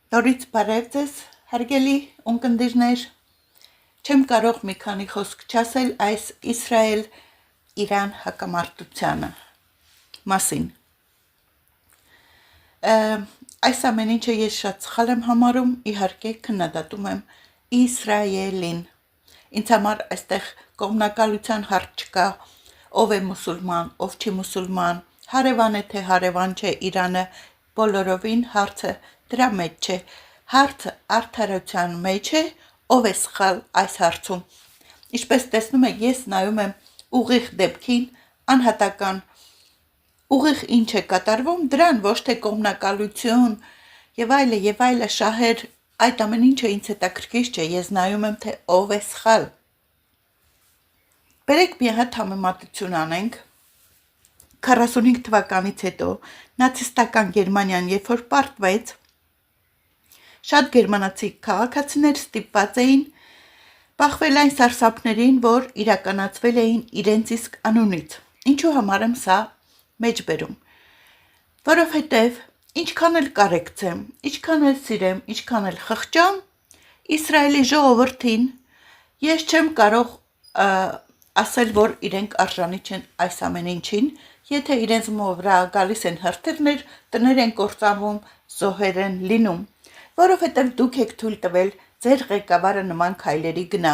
Նորից բարև ձեզ, հարգելի ունկնդիրներ, չեմ կարող մի քանի խոսք չասել այս Իսրայել-Իրան հակամարտությանը մասին։ Այս ամեն ինչը ես շատ սխալ եմ համարում, իհարկե քննադատում եմ Իսրայելին։ Ինձ համար այստեղ կողմնակալության հարց չկա, ով է մուսուլման, ով չի մուսուլման, հարևան է թե հարևան չէ Իրանը, բոլորովին հարցը դրա մեջ չէ, հարցը արդարության մեջ է, ով է սխալ այս հարցում։ Ինչպես տեսնում եք, ես նայում եմ ուղիղ դեպքին, անհատական, ուղիղ ինչ է կատարվում, դրան ոչ թե կողմնակալություն եւ այլը շահեր, այդ ամեն ինչը ինձ հետաքրքիր չէ, ես նայում եմ թե ով է սխալ։ Բերեք մի հատ համեմատություն անենք 45 թվականից հետո նացիստական Գերմանիան երբ որ պարտվեց, շատ գերմանացի քաղաքացիներ ստիպված էին բախվել այն սարսափներին, որ իրականացվել էին իրենց իսկ անունից։ Ինչու համար եմ սա մեջբերում, որովհետև ինչքան էլ կարեկցեմ, ինչքան էլ սիրեմ, ինչքան էլ խղճամ, Իսրայելի ժողովրդին ես չեմ կարող ասել, որ իրենք արժանի չեն այս ամեն ինչին, եթե իրենց վրա գալիս են հրթիռներ, տներ են կործանվում, զոհեր են լինում, որովհետև դուք եք թույլ տվել ձեր ղեկավարը նման քայլերի գնա,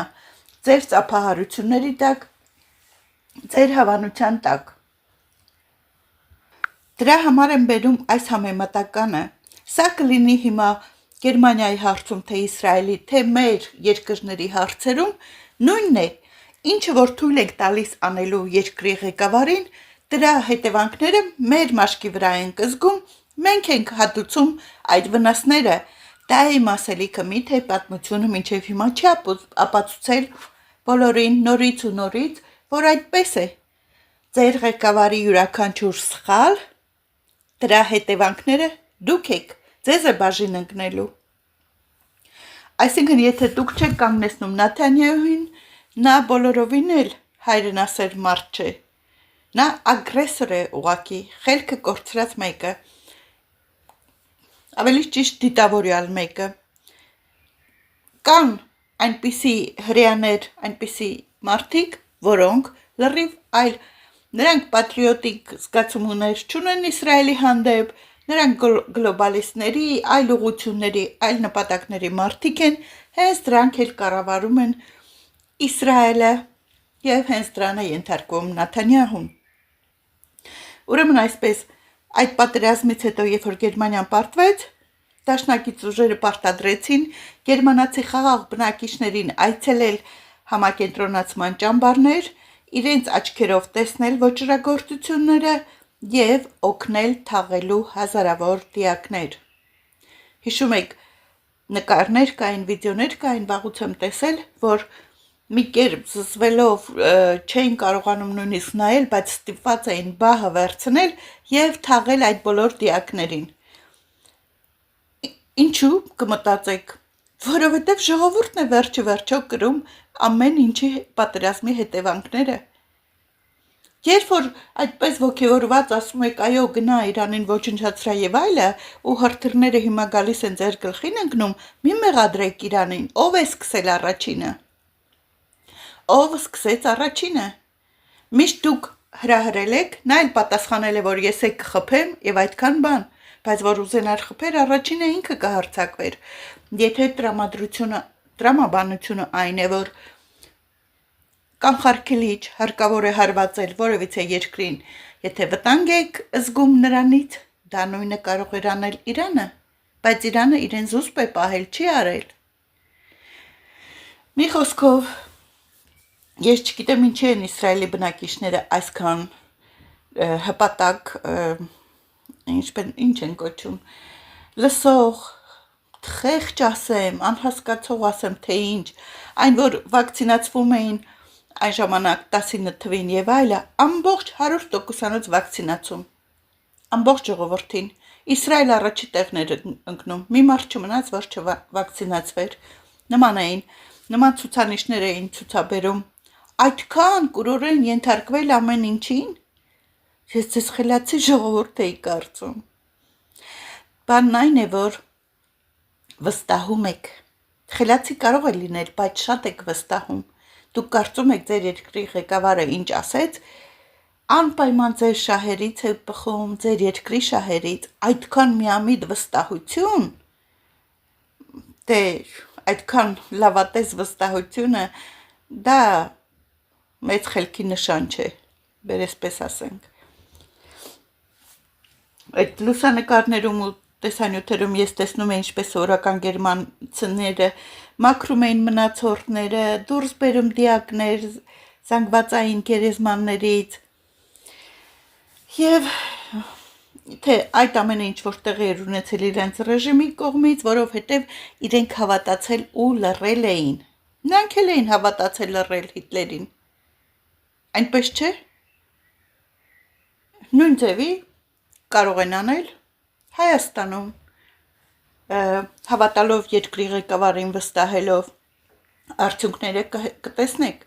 ձեր ծափահարությունների տակ, ձեր հավանության տակ։ Դրա համար եմ բերում այս համեմատականը, սա կլինի հիմա Գերմանիայի հարցում, թե Իսրայելի, թե մեր երկրների հարցերում, նույնն է, ինչը որ թույլ եք տալիս անելու երկրի ղեկավարին, դրա հետևանքները մեր մաշկի վրա ենք զգում, մենք ենք հատուցում այդ վնասները, դա է իմ ասելիքը, միթե պատմությունը մինչև հիմա չի ապացուցել բոլորին նորից ու նորից, որ այդպես է, ձեր ղեկավարի յուրաքանչյուր սխալ, դրա հետևանքները դուք եք, ձեզ է բաժին ընկնելու։ Այսինքն, եթե դուք չեք կանգնեցնում Նեթանյահուին, նա բոլորովին էլ հայրենասեր մարդ չէ, նա ագրեսոր է ուղղակի, խելքը կորցրած մեկը, ավելի ճիշտ դիտավորյալ մեկը։ Կան այնպիսի հրեաներ, այնպիսի մարդիկ, որոնք լրիվ այլ, նրանք պատրիոտիկ զգացումներ չունեն Իսրայելի հանդեպ, նրանք գլոբալիստների, այլ ուղղությունների, այլ նպատակների մարդիկ են, հենց դրանք էլ կառավարում են Իսրայելը եւ հենց դրան է ենթարկվում Նեթանյահուն։ Ուրեմն այսպես, այդ պատերազմից հետո, երբ որ Գերմանիան պարտվեց, դաշնակից ուժերը պարտադրեցին գերմանացի խաղաղ բնակիչներին այցելել համակենտրոնացման ճամբարներ, իրենց աչքերով տեսնել ոճրագործությունները եւ օգնել թաղելու հազարավոր դիակներ։ Հիշում եք, նկարներ կային, վիդեոներ կային, վաղուց եմ տեսել, որ մի կերպ զզվելով չէին կարողանում նույնիսկ նայել, բայց ստիպված էին բահը վերցնել եւ թաղել այդ բոլոր դիակներին։ Ինչու կմտածեք, որովհետև ժողովուրդն է վերջը կրում ամեն ինչի պատերազմի հետևանքները։ Երբ որ այդպես ոգևորված ասում եք, այո, գնա Իրանին ոչնչացրա եւ այլը, ու հրթիռները հիմա գալիս են ձեր գլխին ընկնում, մի մեղադրեք Իրանին, ով է սկսել առաջինը։ Ով սկսեց առաջինը։ Միշտ դուք հրահրել եք, նա էլ պատասխանել է, որ ես եք կխփեմ եւ այդքան բան, բայց որ ուզենար խփեր, առաջինը ինքը կհարցակվեր։ Եթե տրամաբանությունը այն է, որ կանխարգելիչ հարկավոր է հարվածել որևիցե երկրին, եթե վտանգ եք զգում նրանից, դա նույնը կարող էր անել Իրանը, բայց Իրանը իրեն զուսպ է պահել, չի արել։ Մի խոսքով, ես չգիտեմ ինչի են Իսրայելի բնակիչները այսքան հպատակ, ինչ են կոչում, լսող, խեղճ ասեմ, անհասկացող ասեմ, թե ինչ, այն որ վակցինացվում էին այն ժամանակ 19 թվին եւ այլը, ամբողջ 100%-անոց վակցինացում, ամբողջ ժողովրդին, Իսրայել առաջի տեղն էր ընկնում, մի մարդ չմնաց, որ չվակցինացվեր, նման ցուցանիշներ էին ցուցաբերում, այդքան կուրորեն ենթարկվել ամեն ինչին, ես ձեզ խելացի ժողովուրդ էի կարծում։ Բանն այն է, որ վստահում եք։ Խելացի կարող է լինել, բայց շատ եք վստահում։ Դուք կարծում եք ձեր երկրի ղեկավարը ինչ ասեց, անպայման ձեր շահերից է բխում, ձեր երկրի շահերից, այդքան միամիտ վստահություն, դե այդքան լավատես վստահությունը, դա մեծ խելքի նշան չէ, բերեսպես ասենք։ Այդ լուսանկարներում ու տեսանյութերում ես տեսնում եմ, ինչպես օրական գերմանացիները մաքրում էին մնացորդները, դուրս բերում դիակներ զանգվածային գերեզմաններից, եւ թե այդ ամենը ինչ որ տեղի էր ունեցել իրենց ռեժիմի կողմից, որովհետև իրենք հավատացել ու լռել էին։ Նրանք էլ էին հավատացել լռել Հիտլերին։ Այնպես չէ։ Նույն ձևի կարող են անել Հայաստանում, հավատալով երկրի ղեկավարին, վստահելով, արդյունքները կտեսնեք։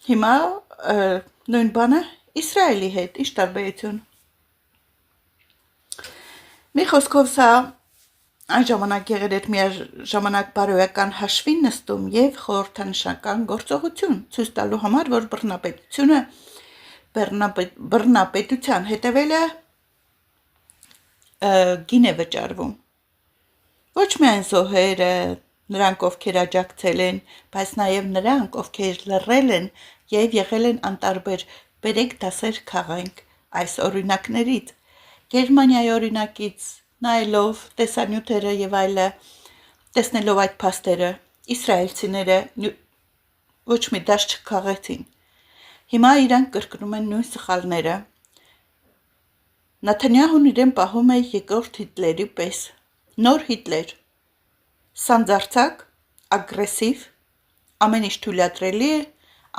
Հիմա նույն բանը Իսրայելի հետ, ինչ տարբերություն։ Մի խոսքով սա այն ժամանակ եղել էր միաժամանակ բարոյական հաշվի նստում եւ խորհրդանշական գործողություն, ցույց տալու համար, որ բռնապետության հետևելը գին է վճարվում։ Ոչ միայն զոհերը, նրանք ովքեր աջակցել են, բայց նաև նրանք, ովքեր լռել են եւ եղել են անտարբեր, բերեք դասեր քաղենք այս օրինակներից։ Գերմանիայի օրինակից նայելով տեսանյութերը եւ այլը, տեսնելով այդ փաստերը, իսրայելցիները ոչ մի դաս չքաղեցին։ Հիմա իրանք կրկնում են նույն սխալները։ Նեթանյահուն իրեն պահում է երկրորդ Հիտլերի պես, նոր Հիտլեր, սանձարձակ, ագրեսիվ, ամեն ինչ թույլատրելի է,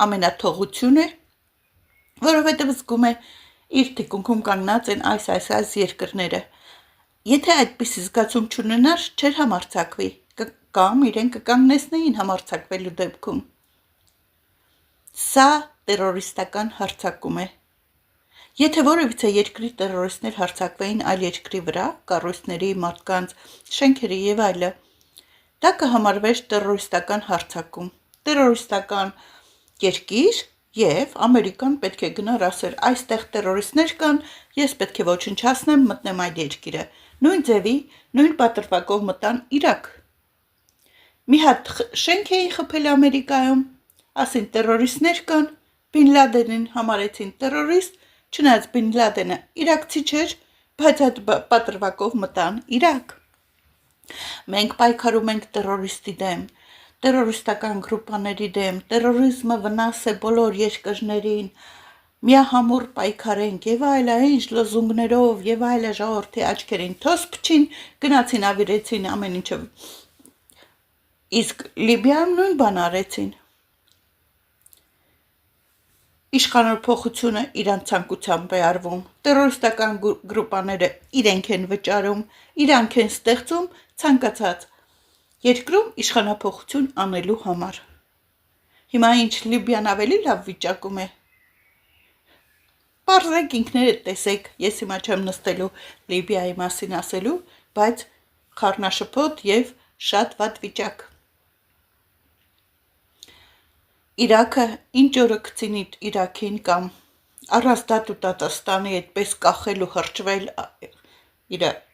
ամենաթողություն է, որովհետև զգում է իր թիկունքում կանգնած են այս երկրները։ Եթե այդպիսի զգացում չունենար, չէր համարձակվի, կամ իրեն կկանգնեցնեին համարձակվելու դեպքում։ Սա տերորիստական հարձակում է։ Եթե որևիցե երկրի տերորիստներ հարձակվեին այլ երկրի վրա, կառույցների, մարդկանց, շենքերի եւ այլը, դա կհամարվեր տերորիստական հարձակում։ Տերորիստական երկիր եւ Ամերիկան պետք է գնար ասեր, այստեղ տերորիստներ կան, ես պետք է ոչնչացնեմ, մտնեմ այդ երկիրը։ Նույն ձևի, նույն պատրվակով մտան Իրաք։ Մի հատ շենք էին խփել Ամերիկայում, ասին տերորիստներ կան, Բին Լադենին համարեցին տերորիստ, չնայած Բին Լադենը իրաքցի չէր, բայց այդ պատրվակով մտան Իրաք։ Մենք պայքարում ենք տերորիստի դեմ, տերորիստական գրուպաների դեմ, տերորիզմը վնաս է բոլոր երկրներին, միահամուռ պայքարենք եւ ինչ լոզունգներով եւ այլը ժողովրդի աչքերին թոս փչին, գնացին ավիրեցին ամեն ինչը։ Իսկ Լիբիայում նույն բան արեցին։ Իշխանափոխությունը իրանց ցանկությամբ է արվում, տերորիստական գրուպաները իրենք են վճարում, իրանք են ստեղծում ցանկացած երկրում իշխանափոխություն անելու համար։ Հիմա ինչ Լիբիան ավելի լավ վիճակում է։ Պարզեք ինքներդ տեսեք, ես հիմա չեմ նստելու Լիբիայի մասին ասելու, բայց խառնաշփոթ եւ շատ վատ վիճակ։ Իրաքը ինչ օրը գցին Իրաքին կամ առաստատ ու Տատաստանի այդպես կախել ու հրճվել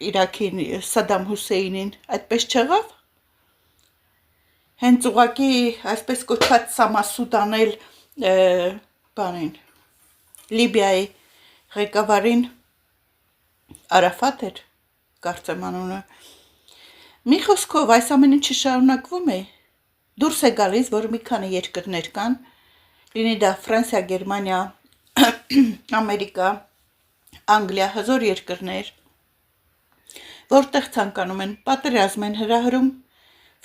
Իրաքին Սադամ Հուսեյնին, այդպես չեղավ։ Հենց ուղակի այսպես կոչված սամասուտ անել բանին Լիբիայի ղեկավարին Արաֆատ էր, կարծեմ անունը։ Մի խոսքով այս ամեն ինչը շարունակվում է, դուրս է գալիս, որ մի քանի երկրներ կան, լինի դա Ֆրանսիա, Գերմանիա, Ամերիկա, Անգլիա, հզոր երկրներ, որտեղ ցանկանում են պատերազմ են հրահրում,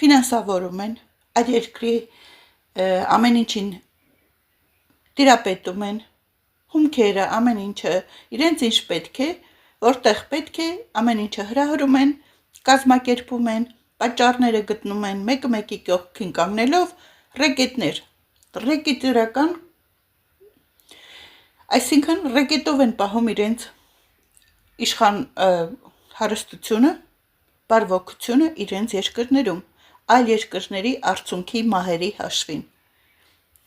ֆինանսավորում են, այդ երկրի ամեն ինչին տիրապետում են, հումքերը, ամեն ինչը, իրենց ինչ պետք է, որտեղ պետք է, ամեն ինչը հրահրում են, կազմակերպում են, պատճառները գտնում են, մեկը մեկի կողքին կանգնելով, ռեկետներ, ռեկետիրական, այսինքն ռեկետով են պահում իրենց իշխան հարստությունը, բարվոքությունը իրենց երկրներում, այլ երկրների արցունքի մահերի հաշվին։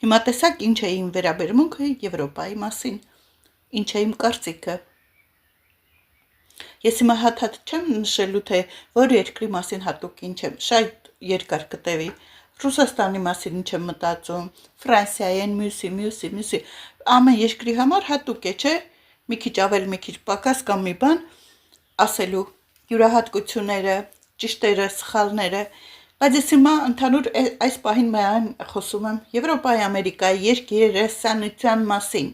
Հիմա տեսակ ինչ է իմ վերաբերմունքը Եվրոպայի մասին, ինչ է իմ կարծիքը։ Ես հիմա հատ չեմ նշելու, թե որ երկրի մասին հատուկ ինչ եմ, շատ երկար կտևի, Ռուսաստանի մասին ինչ եմ մտածում, Ֆրանսիայեն, մյուսի, ամեն երկրի համար հատուկ է, չէ, մի քիչ ավել, մի քիչ պակաս կամ մի բան ասելու յուրահատկությունները, ճիշտերը, սխալները, բայց ես հիմա ընդհանուր այս պահին միայն խոսում եմ Եվրոպայի, Ամերիկայի երկերեսանության մասին,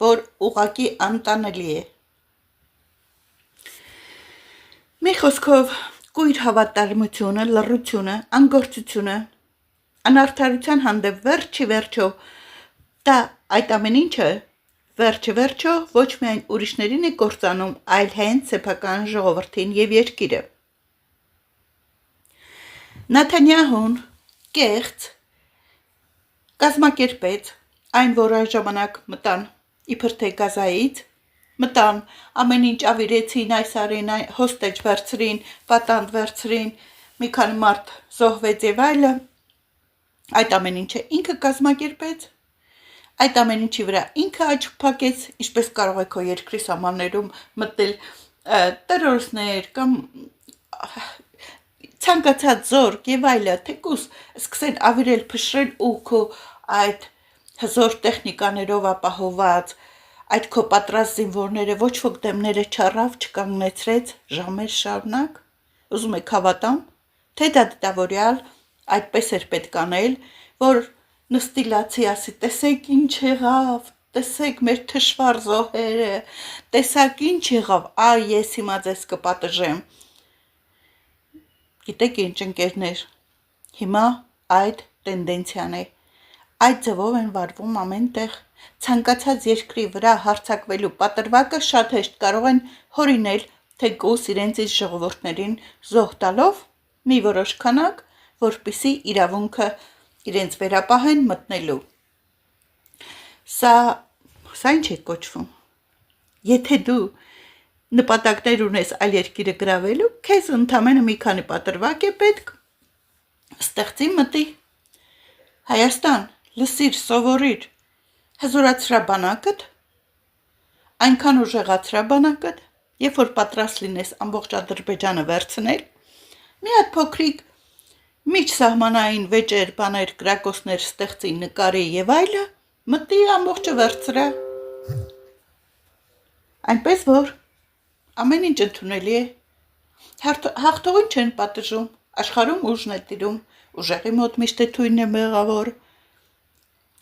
որ ուղղակի անտանելի է։ Մի խոսքով, կույր հավատարմությունը, լռությունը, անգործությունը, անարդարության հանդեպ վերջո դա այդ ամեն ինչը վերջո ոչ միայն ուրիշներին է կործանում, այլ հենց սեփական ժողովրդին եւ երկիրը։ Նեթանյահուն կեղծ կազմակերպեց այն, որ այն ժամանակ մտան իբր թե Գազայից, մտան ամեն ինչ ավիրեցին, այս արին, հոստեջ վերցրին, պատանդ վերցրին, մի քանի մարդ զոհվեց եւ այլը, այդ ամեն ինչը ինքը կազմակերպեց, այդ ամեն ինչի վրա ինքը աչք փակեց, ինչպես կարող է քո երկրի սահմաններում մտնել տերորիստներ կամ ցանկացած զորք եւ այլը, թեկուզ սկսեն ավիրել, փշրել ու քո այդ հզոր տեխնիկաներով ապահոված, այդ քո պատրաստ զինվորները ոչ ոք դեմները չառավ, չկանգնեցրեց ժամեր շարունակ, ուզում եք հավատամ, թե դա դիտավորյալ այդպես էր պետք անել, որ նստի լացի ասի, տեսեք ինչ եղավ, տեսեք մեր թշվառ զոհերը, տեսակ ինչ եղավ, այ ես հիմա ձեզ կպատժեմ։ Գիտեք ինչ ընկերներ, հիմա այդ տենդենցիան է, այդ ձևով են վարվում ամեն տեղ, ցանկացած երկրի վրա հարձակվելու պատրվակը շատ հեշտ կարող են հորինել, թեկուզ իրենց ժողովուրդներին զոհ տալով մի որոշ քանակ, որպեսզի իրավունքը իրենց վերապահեն մտնելու։ Սա ինչ է կոչվում։ Եթե դու նպատակներ ունես այլ երկիրը գրավելու, քեզ ընդամենը մի քանի պատրվակ է պետք, ստեղծի մտի։ Հայաստան, լսիր, սովորիր, հզորացրա բանակդ, այնքան ուժեղացրա բանակդ, երբ որ պատրաստ լինես ամբողջ Ադրբեջանը վերցնել, մի հատ փոքրիկ միջսահմանային վեճեր, բաներ, կրակոցներ ստեղծի, նկարի եւ այլը, մտի ամբողջը վերցրա։ Այնպես որ ամեն ինչ ընդունելի է։ Հաղթողին չեն պատժում, աշխարհում ուժն է տիրում, ուժեղի մոտ միշտ է թույնը մեղավոր։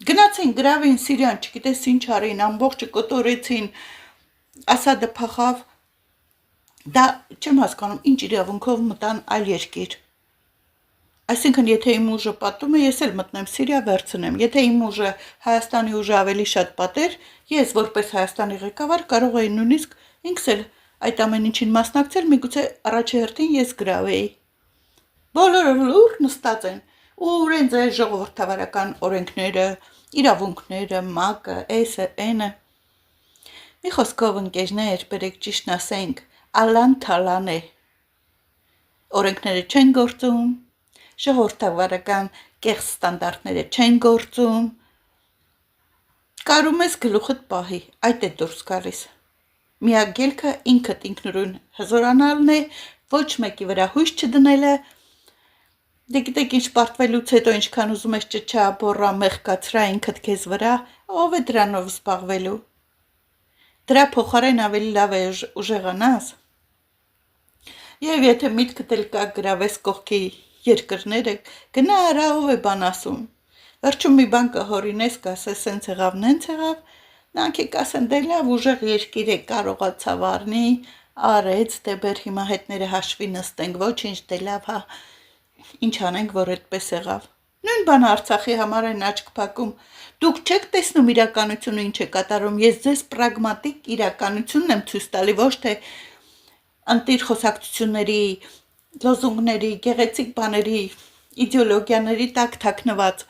Գնացին, գրավին Սիրիան, չգիտես ինչ արին, ամբողջը կոտորեցին, Ասադը փախավ, դա չեմ հասկանում, ինչ իրավունքով մտան այլ երկիր։ Այսինքն, եթե իմ ուժը պատում է, ես էլ մտնեմ Սիրիա վերցնեմ, եթե իմ ուժը Հայաստանի ուժը ավելի շատ պատեր, ես որպես Հայաստանի ղեկավար կարող էի նույնիսկ ինքս էլ այդ ամեն ինչին մասնակցել, միգուցե առաջի հերթին ես գրավեի։ Բոլորը լուր նստած են, ու իրենց ժողովրդավարական օրենքները, իրավունքները, ՄԱԿ-ը, էսը, էնը։ Մի խոսքով ընկերներ, բերեք ճիշտն ասենք, ալան-թալան է։ Օրենքները չեն գործում, ժողովրդավարական կեղծ ստանդարտները չեն գործում։ Կարում ես գլուխդ պահի, այդ է դուրս գալիս։ Միակ ելքը ինքդ ինքնուրույն հզորանալն է, ոչ մեկի վրա հույս չդնելը։ Դե գիտեք ինչ պարտվելուց հետո ինչքան ուզում ես ճչա, բոռա, մեղկացրա ինքդ քեզ վրա, ով է դրանով զբաղվելու։ Դրա փոխարեն ավելի լավ է ուժեղանաս։ Եվ եթե միտքդ էլ կա գրավես կողքի երկրները, գնա արա, ով է բան ասում։ Վերջում մի բան կհորինես, կասես սենց եղավ, նենց եղավ, նրանք կասեն դե լավ ուժեղ երկիր է, կարողացավ առնի, արեց, դե բեր հիմա հետները հաշվի նստենք, ոչինչ, դե լավ, հա, ինչ անենք, որ այդպես եղավ։ Նույն բանը Արցախի համար են աչք փակում։ Դուք չեք տեսնում իրականությունը ինչ է կատարում, ես ձեզ պրագմատիկ իրականությունն եմ ցույց տալի, ոչ թե ընտիր խոսակցությունների, լոզունգների, գեղեցիկ բաների, իդեոլոգիաների տակ թաքնված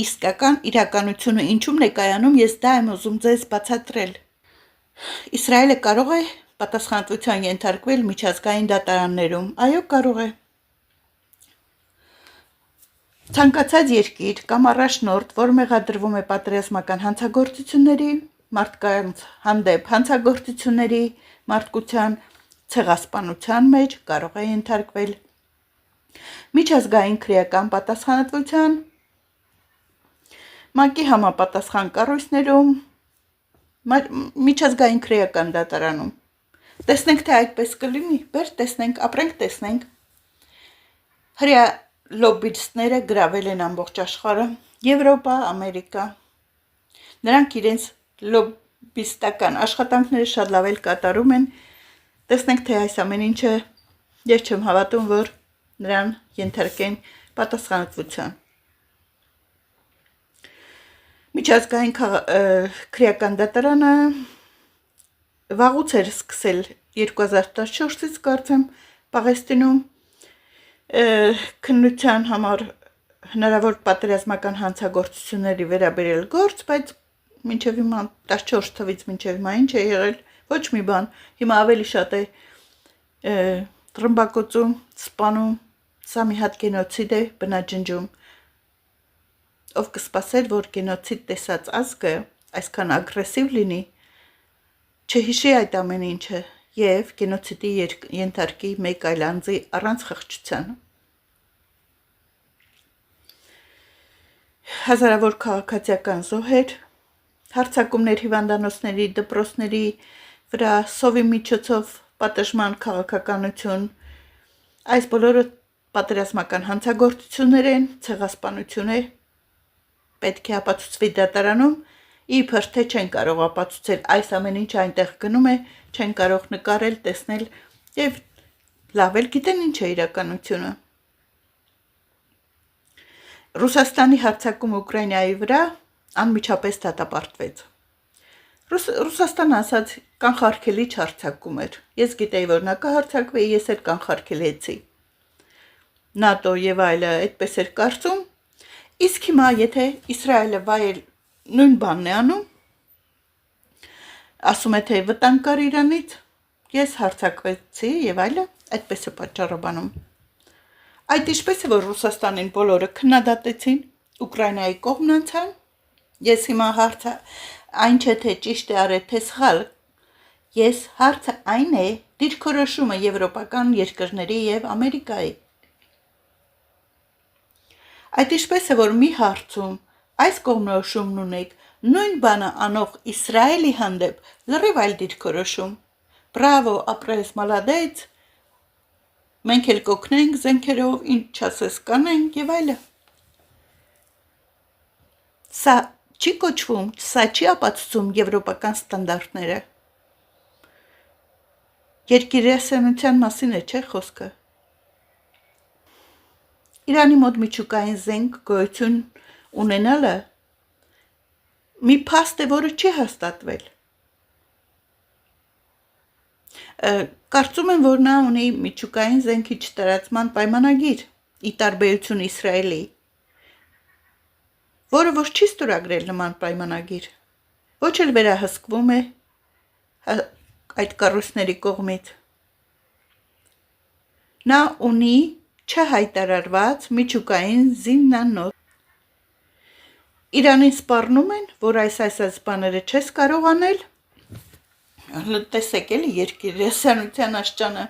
իսկական իրականությունը ինչում ներկայանում, ես դա եմ ուզում ձեզ բացատրել։ Իսրայելը կարող է պատասխանատվության ենթարկվել միջազգային դատարաններում։ Այո, կարող է։ Ցանկացած երկիր կամ առաջնորդ, որ մեղադրվում է պատերազմական հանցագործությունների, մարդկանց հանդեպ հանցագործությունների, մարդկության ցեղասպանության մեջ կարող է ենթարկվել միջազգային քրեական պատասխանատվության, ՄԱԿ-ի համապատասխան կառույցներում, միջազգային քրեական դատարանում։ Տեսնենք, թե այդպես կլինի, բեր տեսնենք, ապրենք, տեսնենք։ Հրեա լոբբիստները գրավել են ամբողջ աշխարհը, Եվրոպա, Ամերիկա։ Նրանք իրենց լոբբիստական աշխատանքները շատ լավ էլ կատարում են։ Տեսնենք, թե այս ամեն ինչը ես չեմ հավատում, որ նրան ենթարկեն պատասխանատվության։ Միջազգային քրեական դատարանը վաղուց էր սկսել 2014-ից կարծեմ Պաղեստինում քննության համար հնարավոր պատերազմական հանցագործությունների վերաբերել գործ, բայց մինչև հիմա 14 թվից մինչև հիմա ինչ է եղել, ոչ մի բան։ Հիմա ավելի շատ է տրմբակոծում, սպանում, սա մի հատ գենոցիդ է բնաջնջում։ Ով կսպասեր, որ գենոցիդ տեսած ազգը այսքան ագրեսիվ լինի, չհիշի այդ ամեն ինչը եւ գենոցիդի ենթարկի մեկ այլ անձի առանց խղճության։ Հազարավոր քաղաքացիական զոհեր, հարձակումներ հիվանդանոցների, դպրոցների վրա, սովի միջոցով պատժման քաղաքականություն, այս բոլորը պատերազմական հանցագործություններ են, ցեղասպանություն է, պետք է ապացուցվի դատարանում, իբր թե չեն կարող ապացուցել, այս ամեն ինչ այնտեղ գնում է, չեն կարող նկարել, տեսնել եւ լավ էլ գիտեն ինչ է իրականությունը։ Ռուսաստանի հարձակումը Ուկրաինայի վրա անմիջապես դատապարտվեց։ Ռուսաստանը ասաց կանխարգելիչ հարձակում էր։ Ես գիտեի, որ նա կհարձակվի, ես էլ կանխարգելեցի։ ՆԱՏՕ եւ այլը այդպես էր կարծում։ Իսկ հիմա եթե Իսրայելը վայել նույն բանն է անում, ասում է թե վտանգ կար Իրանից, ես հարձակվեցի եւ այլը, այդպես է պատճառը բանում։ Այդ ինչպես է, որ Ռուսաստանին բոլորը քննադատեցին, Ուկրաինայի կողմն անցան։ Ես հիմա հարցը այն չէ թե ճիշտ է արել, թե սխալ։ Ես հարցը այն է, դիրքորոշումը եվրոպական երկրների եւ Ամերիկայի։ Այդ ինչպես է, որ մի հարցում այս կողմնորոշումն ունեք, նույն բանը անող Իսրայելի հանդեպ լրիվ այլ դիրքորոշում։ Բրավո, ապրես, մալադեց, մենք էլ կօգնենք զենքերով, ինչ ասես կանենք եւ այլը։ Սա չի կոչվում, սա չի ապացուցում եվրոպական ստանդարտները։ Երկիրասենության մասին է, չէ՞ խոսքը։ Իրանի մոտ միջուկային զենք գոյություն ունենալը մի փաստ է, որը չի հաստատվել։ Կարծում եմ, որ նա ունի միջուկային զենքի չտարածման պայմանագիր, ի տարբերություն Իսրայելի, որը որ չի ստորագրել նման պայմանագիր, ոչ էլ վերահսկվում է այդ կառույցների կողմից։ Նա ունի չհայտարարված միջուկային զինանոց։ Իրանին սպառնում են, որ այս բաները չես կարող անել։ Տեսեք էլի երկիրասանության աշճանը,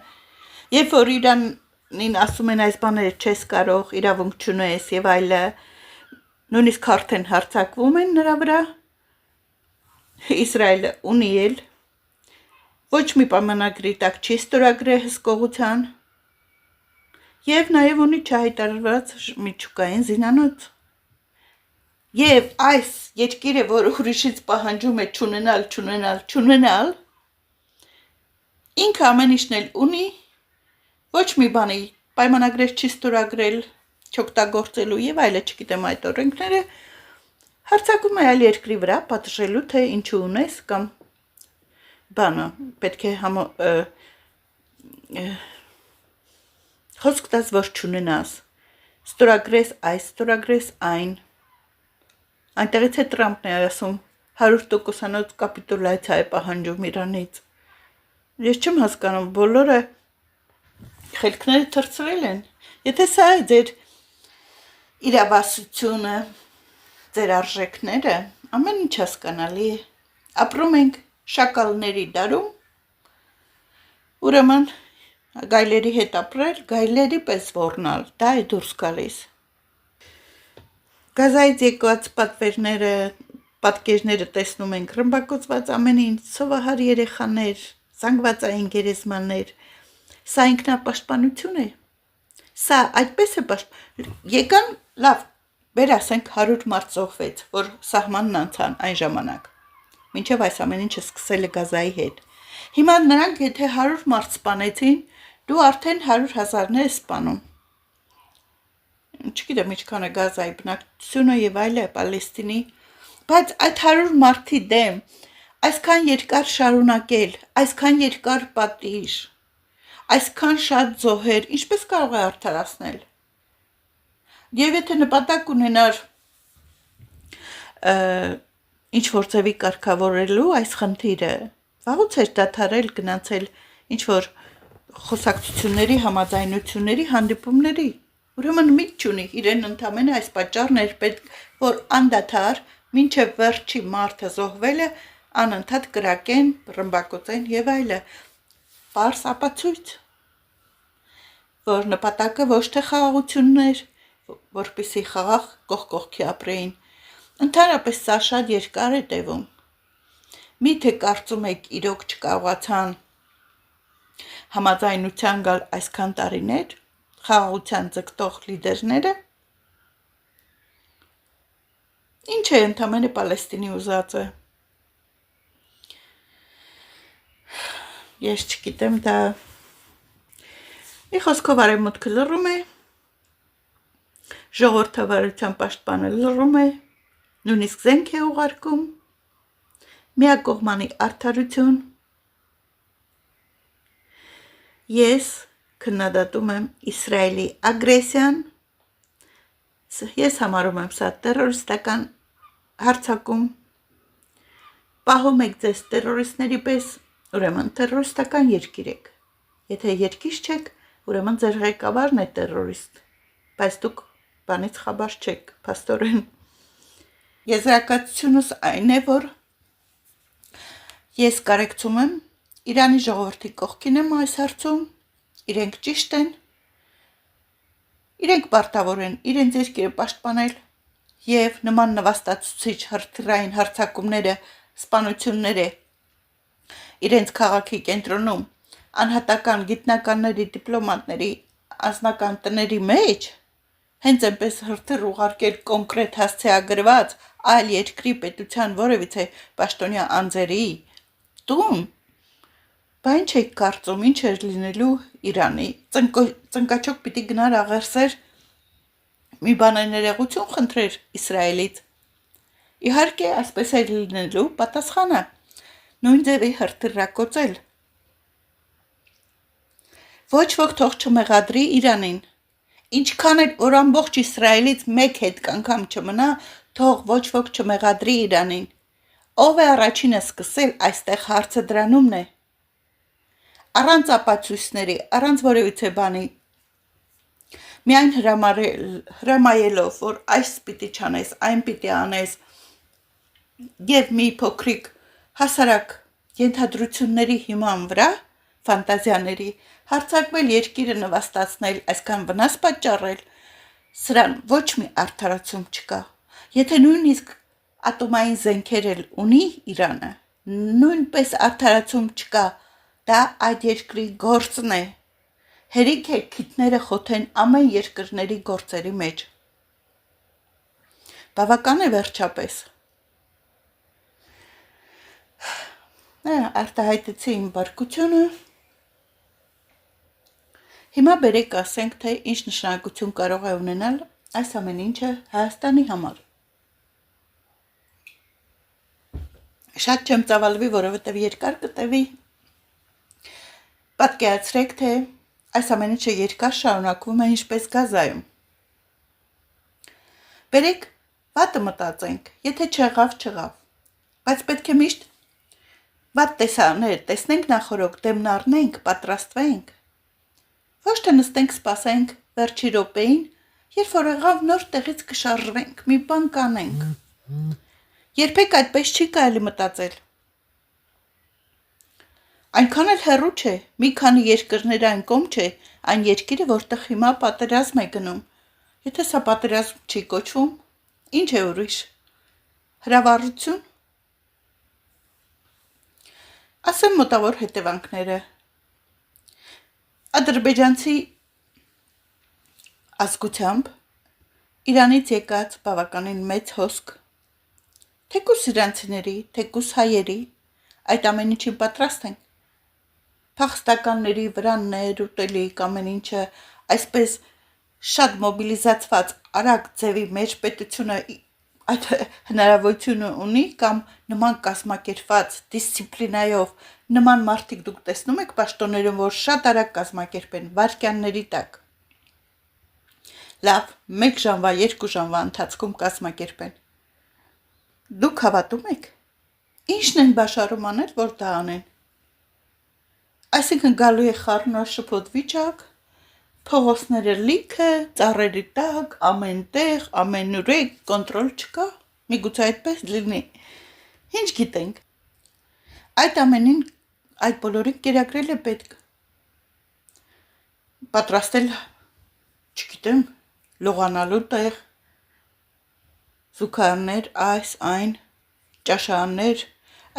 երբ որ Իրանին ասում են այս բաները չես կարող, իրավունք չունես եւ այլը, նույնիսկ արդեն հարձակվում են նրա վրա, Իսրայելը ունի էլ ոչ մի պայմանագրի տակ չի ստորագրել հսկողության եւ նաեւ ունի չհայտարարված միջուկային զինանոց։ Եվ այս երկիրը, որ ուրիշից պահանջում է չունենալ, ինքը ամեն ինչն էլ ունի, ոչ մի բանի պայմանագրեր չի ստորագրել, չօգտագործելու եւ այլը, չգիտեմ այդ օրենքները, հարձակում է այլ երկրի վրա, պատժելու թե ինչու ունես կամ բանը, պետք է խոսք տաս, որ չունենաս, ստորագրես այս, ստորագրես այն։ Այնտեղից է Տրամպն է ասում 100%-անոց կապիտուլյացիա է պահանջում Իրանից։ Ես չեմ հասկանում, բոլորը խելքները թրծրել են։ Եթե սա է ձեր իրավասությունը, ձեր արժեքները, ամեն ինչ հասկանալի է։ Ապրում ենք շակալների դարում, ուրեմն գայլերի հետ ապրել, գայլերի պես ոռնալ, դա է դուրս գալիս։ Գազայից եկած պատկերները տեսնում ենք, ռմբակոծված ամեն ինչ, սովահար երեխաներ, զանգվածային գերեզմաններ, սա ինքնապաշտպանություն է, սա այդպես է եկան, լավ, բեր ասենք 100 մարդ զոհվեց, որ սահմանն անցան այն ժամանակ, մինչև այս ամեն ինչը սկսել է Գազայի հետ, հիմա նրանք եթե 100 մարդ սպանեցին, դու արդեն 100,000-ներ ես սպանում, չգիտեմ ինչքան է Գազայի բնակչությունը եւ այլը Պալեստինի, բայց այդ 100 մարդի դեմ այսքան երկար շարունակել, այսքան երկար պատիժ, այսքան շատ զոհեր, ինչպես կարող է արդարացնել։ Եվ եթե նպատակ ունենար ինչ որ ձևի կարգավորելու այս խնդիրը, վաղուց էր դադարել գնացել ինչ որ խոսակցությունների, համաձայնությունների, հանդիպումների։ Ուրեմն միջ չունի, իրեն ընդամենը այս պատճառն էր պետք, որ անդադար մինչև վերջի մարդը զոհվելը անընդհատ կրակեն, ռմբակոծեն եւ այլը։ Պարզ ապացույց, որ նպատակը ոչ թե խաղաղությունն էր, որպեսզի խաղաղ կողք կողքի ապրեին։ Ընդհանրապես սա շատ երկար է տևում։ Միթե կարծում եք իրոք չկարողացան համաձայնության գալ այսքան տարիներ, խաղաղության ձգտող լիդերները։ Ինչ է ընդամենը Պալեստինի ուզածը։ Ես չգիտեմ, դա մի խոսքով արևմուտքը լռում է, ժողովրդավարության պաշտպանը լռում է, նույնիսկ զենք է ուղարկում, միակողմանի արդարություն։ Ես քննադատում եմ Իսրայելի ագրեսիան, ես համարում եմ սա տերորիստական հարձակում, պահում եք ձեզ տերորիստների պես, ուրեմն տերորիստական երկիր եք, եթե երկիր չեք, ուրեմն ձեր ղեկավարն է տերորիստ, բայց դուք բանից խաբար չեք, փաստորեն։ Եզրակացությունս այն է, որ ես կարեկցում եմ Իրանի ժողովրդի կողքին եմ այս հարցում, իրենք ճիշտ են, իրենք պարտավոր են իրենց երկիրը պաշտպանել եւ նման նվաստացուցիչ հրթիռային հարձակումները, սպանությունները իրենց քաղաքի կենտրոնում անհատական գիտնականների, դիպլոմատների, անձնական տների մեջ հենց այնպես հրթիռ ուղարկել կոնկրետ հասցեագրված այլ երկրի պետության որևիցե պաշտոնյա անձերի տուն, բա ինչ եք կարծում, ինչ էր լինելու Իրանի, ծնկաչոք պիտի գնար աղերսեր մի բան ներողություն խնդրեր Իսրայելից։ Իհարկե, այսպես էր լինելու պատասխանը, նույն ձևի հրթիռակոծել։ Ոչ ոք թող չմեղադրի Իրանին, ինչքան էլ որ ամբողջ Իսրայելից մեկ հետ անգամ չմնա, թող ոչ ոք չմեղադրի Իրանին։ Ով է առաջինը սկսել, այստեղ հարցը դրանումն է։ Առանց ապացույցների, առանց որևիցե բանի, միայն հրամայելով, որ այս պիտի չանես, այն պիտի անես, եւ մի փոքրիկ հասարակ ենթադրությունների հիման վրա, ֆանտազիաների, հարձակվել երկիրը նվաստացնել, այսքան վնաս պատճառել, սրան ոչ մի արդարացում չկա։ Եթե նույնիսկ ատոմային զենքեր էլ ունի Իրանը, նույնպես արդարացում չկա, դա այդ երկրի գործն է։ Հերիք է քիթները խոթեն ամեն երկրների գործերի մեջ։ Բավական է վերջապես։ Արտահայտեցի իմ բարկությունը։ Հիմա բերեք ասենք, թե ինչ նշանակություն կարող է ունենալ այս ամեն ինչը Հայաստանի համար։ Շատ չեմ ծավալվի, որովհետև երկար կտևի։ Պատկերացրեք, թե այս ամեն ինչը երկար շարունակվում է ինչպես Գազայում։ Բերեք վատը մտածենք, եթե չեղավ, բայց պետք է միշտ վատ տեսաներ տեսնենք նախորոք, դեմն առնենք, պատրաստվենք։ Ոչ թե նստենք սպասենք վերջի րոպեին, երբ որ եղավ նոր տեղից կշարժվենք, մի բան կանենք։ Երբեք այդպես չի կարելի մտածել։ Այնքան էլ հեռու չէ, մի քանի երկրներ այն կողմ չէ, այն երկիրը, որտեղ հիմա պատերազմ է գնում։ Եթե սա պատերազմ չի կոչվում, ինչ է ուրիշ։ Հրավառություն։ Ասեմ մոտավոր հետևանքները։ Ադրբեջանցի ազգությամբ Իրանից եկած բավականին մեծ հոսք, թեկուզ իրանցիների, թեկուզ հայերի, այդ ամեն ինչին պատրաստ են։ Փախստականների վրաններ, ուտելիք, ամեն ինչը այսպես շատ մոբիլիզացված արագ ձևի մեջ պետությունը այդ հնարավորությունը ունի կամ նման կազմակերպված դիսցիպլինայով նման մարդիկ դուք տեսնում եք պաշտոններում, որ շատ արագ կազմակերպեն վայրկյանների տակ։ Լավ, 1 ժամվա, 2 ժամվա ընթացքում կազմակերպեն։ Դուք հավատում եք։ Ինչն են բաշարում անել, որ դա անեն։ Այսինքն գալու է խառնաշփոթ վիճակ, փողոցները լիքը, ծառերի տակ, ամեն տեղ, ամենուրեք, կոնտրոլ չկա։ Միգուցե այդպես լինի։ Ինչ գիտենք։ Այդ ամենին, այդ բոլորին կերակրել է պետք։ Պատրաստել, չգիտեմ, լողանալու տեղ, զուգարաններ, այս, այն, ճաշարաններ,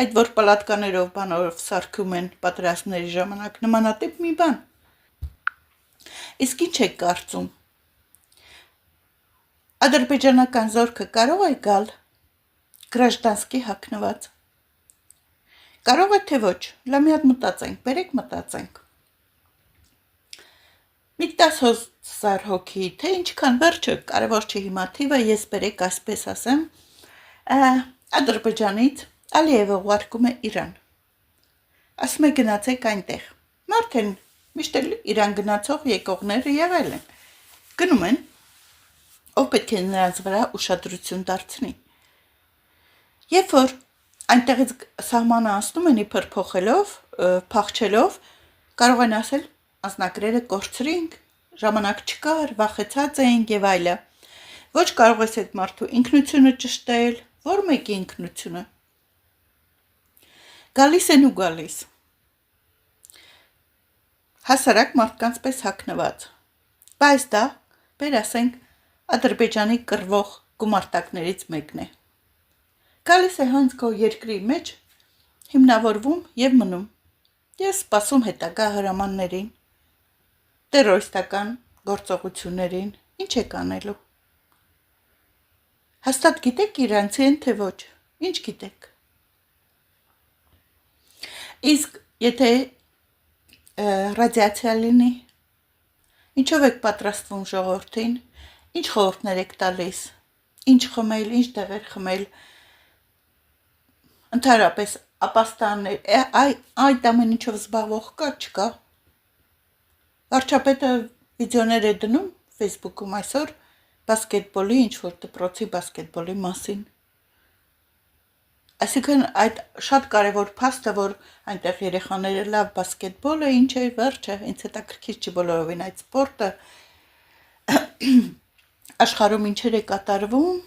այդ որ պալատկաներով բանով սարքում են պատրաստների ժամանակ, նմանատիպ մի բան։ Իսկ ինչ եք կարծում։ Ադրբեջանական զորքը կարող է գալ գրաժդանսկի հագնված։ Կարող է թե ոչ, լա մի հատ մտածենք, բերեք մտածենք։ Մի 10,000 հոգի, թե ինչքան վերջը, կարևոր չէ հիմա թիվը, ես բերեք այսպես ասեմ, Ադրբեջանից Ալիևը ուղարկում է Իրան։ Ասում է գնացեք այնտեղ։ Մարդ են, միշտ էլ Իրան գնացող եկողները եղել են։ Գնում են, ով պետք է նրանց վրա ուշադրություն դարձնի։ Երբ որ այնտեղից սահմանը անցնում են իբր փոխելով, փախչելով, կարող են ասել անձնագրերը կորցրինք, ժամանակ չկար, վախեցած էինք եւ այլը։ Ոչ կարող ես այդ մարդու ինքնությունը ճշտել, որ մեկի ինքնությունը։ Գալիս են ու գալիս։ Հասարակ մարդկանց պես հագնված։ Բայց դա, բեր ասենք, Ադրբեջանի կռվող գումարտակներից մեկն է։ Գալիս է հենց քո երկրի մեջ, հիմնավորվում եւ մնում։ Ես սպասում հետագա հրամաններին, տերորիստական գործողություններին, ինչ եք անելու։ Հաստատ գիտեք իրանցի են թե ոչ, ինչ գիտեք։ Իսկ եթե ռադիացիա լինի, ինչով եք պատրաստվում ժողովրդին, ինչ խորհուրդներ եք տալիս, ինչ խմել, ինչ դեղեր խմել, ընդհանրապես ապաստաններ, այդ ամեն ինչով զբաղվող կա, չկա։ Վարչապետը վիդեոներ է դնում Facebook-ում այսօր բասկետբոլի, ինչ-որ դպրոցի բասկետբոլի մասին։ Այսինքն այդ շատ կարևոր փաստը, որ այնտեղ երեխաները լավ բասկետբոլ է, ինչ է վերջը, ինձ հետաքրքիր չի բոլորովին այդ սպորտը, աշխարհում ինչեր է կատարվում,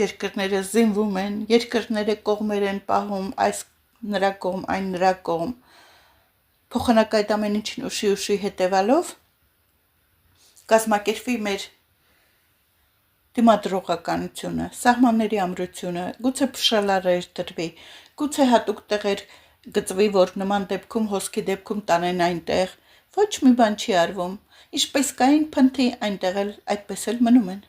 երկրները զինվում են, երկրները կողմեր են պահում, այս նրա կողմ, այն նրա կողմ, փոխանակ այդ ամեն ինչին ուշի հետևալով կազմակերպվի մեր դիմադրողականությունը, սահմանների ամրությունը, գուցե փշալարեր դրվի, գուցե հատուկ տեղեր գծվի, որ նման դեպքում հոսքի դեպքում տանեն այնտեղ, ոչ մի բան չի արվում, ինչպես կային փնթի այնտեղ էլ այդպես էլ մնում են։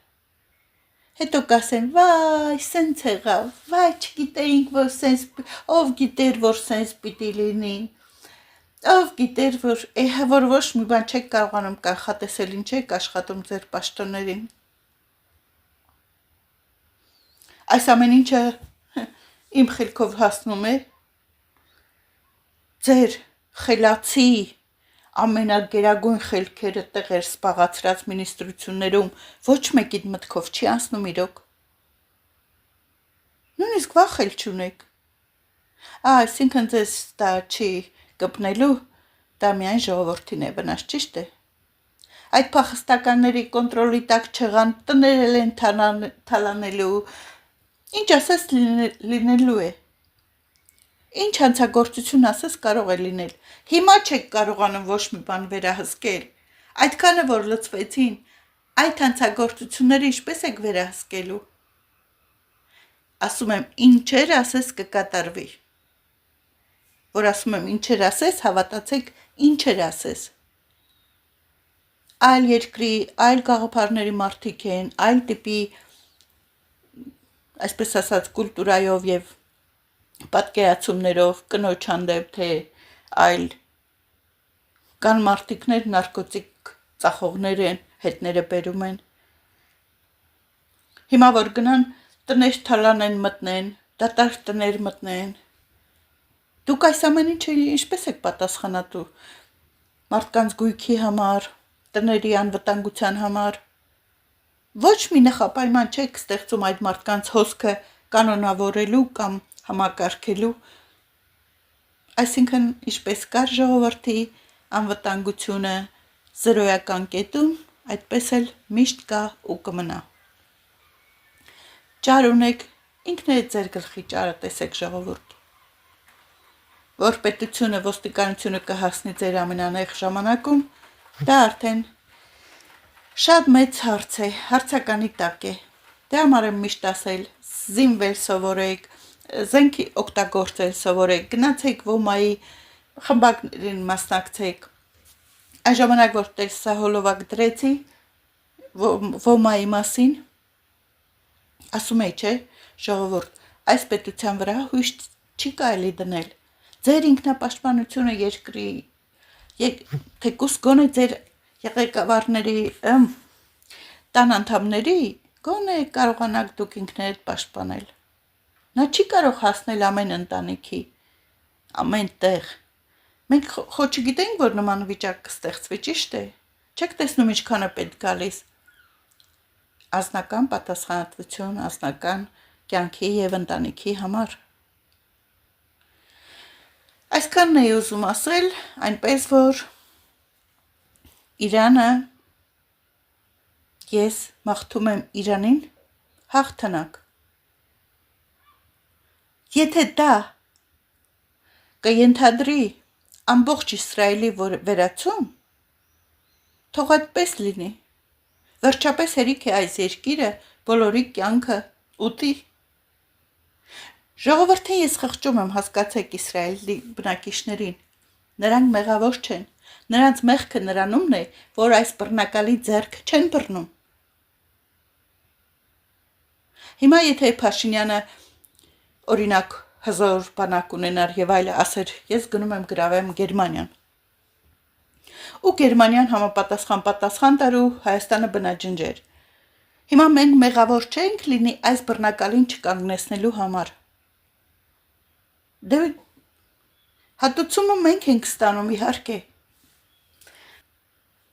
Հետո կասեն, վայ, սենց եղավ, վայ, չգիտեինք, որ սենց, ով գիտեր, որ սենց պիտի լինի, ով գիտեր, որ ոչ մի բան չեք կարողանում կանխատեսել, ինչ եք աշխատում ձեր պաշտոններին։ Այս ամեն ինչը իմ խելքով հասնում է ձեր խելացի ամենագերագույն խելքերը տեղեր սպաղացրած մինիստրություններում ոչ մեկի մտքով չի անցնում իրոք։ Նույնիսկ վախ էլ չունեք։ Այսինքն ձեզ դա չի կպնելու, դա միայն ժողովրդին է վնաս, ճիշտ է։ Այդ փախստականների կոնտրոլի տակ չեղան, տներել են թալանելու, ինչ ասես լինելու է։ Ինչ հանցագործություն ասես կարող է լինել։ Հիմա չեք կարողանում ոչ մի բան վերահսկել։ Այդքանը որ լծվեցին, այդ հանցագործությունները ինչպես եք վերահսկելու։ Ասում եմ, ինչեր ասես կկատարվի։ Որ ասում եմ ինչեր ասես, հավատացեք, ինչեր ասես։ Այլ երկրի, այլ գաղափարների մարդիկ են, այլ տիպի, այսպես ասած, կուլտուրայով եւ պատկերացումներով կնոջ հանդեպ, թե այլ կան մարդիկներ նարկոտիկ ծախողներ են, հետները բերում են։ Հիմա որ գնան տներ թալանեն մտնեն, դատարկ տներ մտնեն։ Դուք այս ամեն ինչը ինչպես եք պատասխանատու մարդկանց գույքի համար, տների անվտանգության համար։ Ոչ մի նախապայման չեք ստեղծում այդ մարդկանց հոսքը կանոնավորելու կամ համակարգելու։ Այսինքն, ինչպես կար ժողովրդի անվտանգությունը զրոյական կետում, այդպես էլ միշտ կա ու կմնա։ Ճար ունեք, ինքներդ ձեր գլխի ճարը տեսեք ժողովուրդ։ Որ պետությունը, ոստիկանությունը կհասնի ձեր ամենանեղ ժամանակում, դա արդեն շատ մեծ հարց է, հարցականի տակ է։ Դե համար եմ միշտ ասել, զինվել սովորեք, զենքի օգտագործել սովորեք, գնացեք ոմայի խմբակներին մասնակցեք։ Այն ժամանակ, որ տեսահոլովակ դրեցի ոմայի մասին, ասում էի, չէ, ժողովուրդ, այս պետության վրա հույս չի կարելի դնել։ Ձեր ինքնապաշտպանությունը երկրի, թեկուզ գոնե ձեր ղեկավարների տան անդամների, գոնե կարողանաք դուք ինքներդ պաշտպանել։ Նա չի կարող հասնել ամեն ընտանիքի, ամեն տեղ։ Մենք խո չգիտենք, որ նման վիճակ կստեղծվի, ճիշտ է։ Չեք տեսնում ինչքան է պետք գալիս։ Անձնական պատասխանատվություն, անձնական կյանքի եւ ընտանիքի համար։ Այսքանն էի ուզում ասել, այնպես որ Իրանը, ես մաղթում եմ Իրանին հաղթանակ։ Եթե դա կենթադրի ամբողջ Իսրայելի վերացում, թող այդպես լինի։ Վերջապես հերիք է այս երկիրը բոլորի կյանքը ուտի։ Ժողովրդին ես խղճում եմ, հասկացեք Իսրայելի բնակիչներին, նրանք մեղավոր չեն, նրանց մեղքը նրանումն է, որ այս բռնակալի ձեռքը չեն բռնում։ Հիմա եթե Փաշինյանը օրինակ հզոր բանակ ունենար եւ այլը, ասեր, ես գնում եմ գրավեմ Գերմանիան։ Ու Գերմանիան պատասխան տար ու Հայաստանը բնաջնջեր։ Հիմա մենք մեղավոր չենք լինի այս բռնակալին չկանգնեցնելու համար։ Դե հատուցումը մենք ենք ստանում, իհարկե։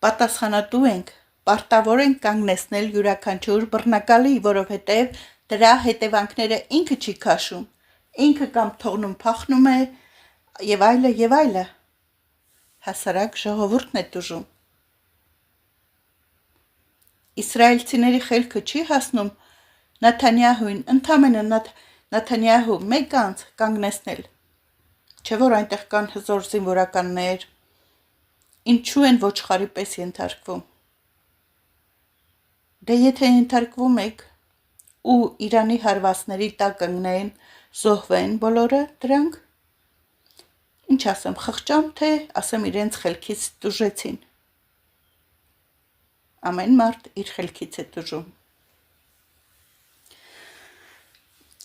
Պատասխանատու ենք, պարտավոր ենք կանգնեցնել յուրաքանչյուր բռնակալի, որովհետև դրա հետևանքները ինքը չի քաշում, ինքը կամ թողնում փախնում է եւ այլը եւ այլը։ Հասարակ ժողովուրդն է տուժում։ Իսրայելցիների խելքը չի հասնում Նեթանյահուին, ընդամենը Նեթանյահու մեկ անց կանգնեցնել, չէ որ այնտեղ կան հզոր զինվորականներ, ինչու են ոչխարի պես ենթարկվում։ Դե եթե ենթարկվում եք ու Իրանի հարվածների տակ ընկնեն, զոհվեն բոլորը դրանք, ինչ ասեմ, խղճամ, թե ասեմ իրենց խելքից տուժեցին։ Ամեն մարդ իր խելքից է տուժում։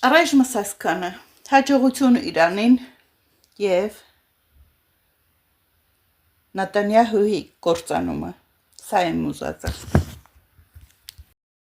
Առայժմս այսքանը, հաջողություն Իրանին և Նեթանյահուի կործանումը, սա եմ ուզածը։